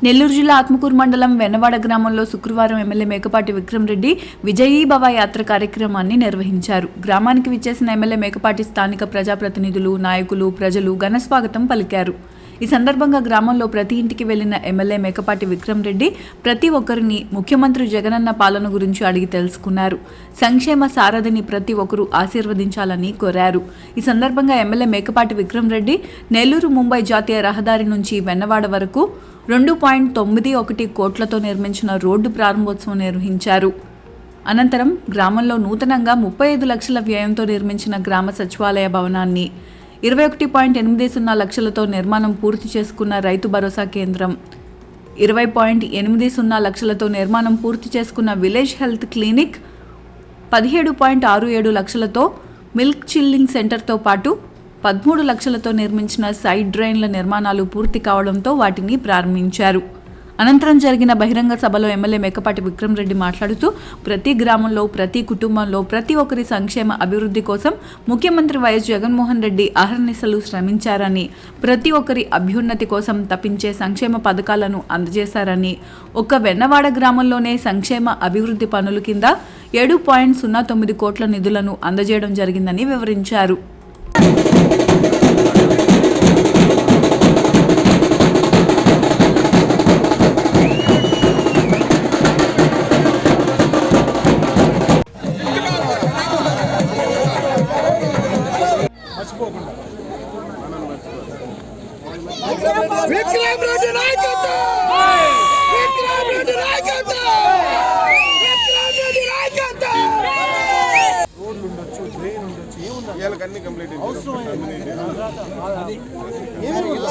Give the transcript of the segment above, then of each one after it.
నెల్లూరు జిల్లా ఆత్మకూరు మండలం వెన్నవాడ గ్రామంలో శుక్రవారం ఎమ్మెల్యే మేకపాటి విక్రమ్ రెడ్డి విజయీభవ యాత్ర కార్యక్రమాన్ని నిర్వహించారు. గ్రామానికి విచ్చేసిన ఎమ్మెల్యే మేకపాటి స్థానిక ప్రజాప్రతినిధులు, నాయకులు, ప్రజలు ఘనస్వాగతం పలికారు. ఈ సందర్భంగా గ్రామంలో ప్రతి ఇంటికి వెళ్లిన ఎమ్మెల్యే మేకపాటి విక్రమ్ రెడ్డి ప్రతి ఒక్కరిని ముఖ్యమంత్రి జగనన్న పాలన గురించి అడిగి తెలుసుకున్నారు. సంక్షేమ సారథిని ప్రతి ఒక్కరూ ఆశీర్వదించాలని కోరారు. ఈ సందర్భంగా ఎమ్మెల్యే మేకపాటి విక్రమ్ రెడ్డి నెల్లూరు ముంబై జాతీయ రహదారి నుంచి వెన్నవాడ వరకు 2.91 కోట్లతో నిర్మించిన రోడ్డు ప్రారంభోత్సవం నిర్వహించారు. అనంతరం గ్రామంలో నూతనంగా 35 లక్షల వ్యయంతో నిర్మించిన గ్రామ సచివాలయ భవనాన్ని, 21.80 లక్షలతో నిర్మాణం పూర్తి చేసుకున్న రైతు భరోసా కేంద్రం, 20.80 లక్షలతో నిర్మాణం పూర్తి చేసుకున్న విలేజ్ హెల్త్ క్లినిక్, 17.67 లక్షలతో మిల్క్ చిల్లింగ్ సెంటర్తో పాటు 13 లక్షలతో నిర్మించిన సైడ్ డ్రైన్ల నిర్మాణాలు పూర్తి కావడంతో వాటిని ప్రారంభించారు. అనంతరం జరిగిన బహిరంగ సభలో ఎమ్మెల్యే మేకపాటి విక్రమ్ రెడ్డి మాట్లాడుతూ ప్రతి గ్రామంలో, ప్రతి కుటుంబంలో ప్రతి ఒక్కరి సంక్షేమ అభివృద్ధి కోసం ముఖ్యమంత్రి వైఎస్ జగన్మోహన్ రెడ్డి అహర్నిశలు శ్రమించారని, ప్రతి ఒక్కరి అభ్యున్నతి కోసం తప్పించే సంక్షేమ పథకాలను అందజేశారని, ఒక్క వెన్నవాడ గ్రామంలోనే సంక్షేమ అభివృద్ధి పనుల కింద 7.09 కోట్ల నిధులను అందజేయడం జరిగిందని వివరించారు.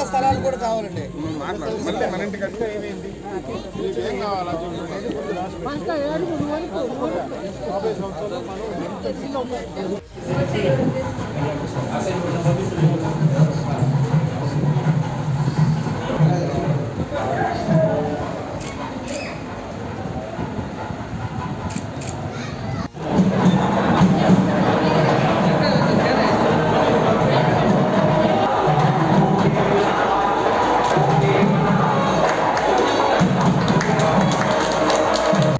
స్థలాలు కూడా కావాలండి. మన ఇంటికి ఏం కావాలా చూడండి.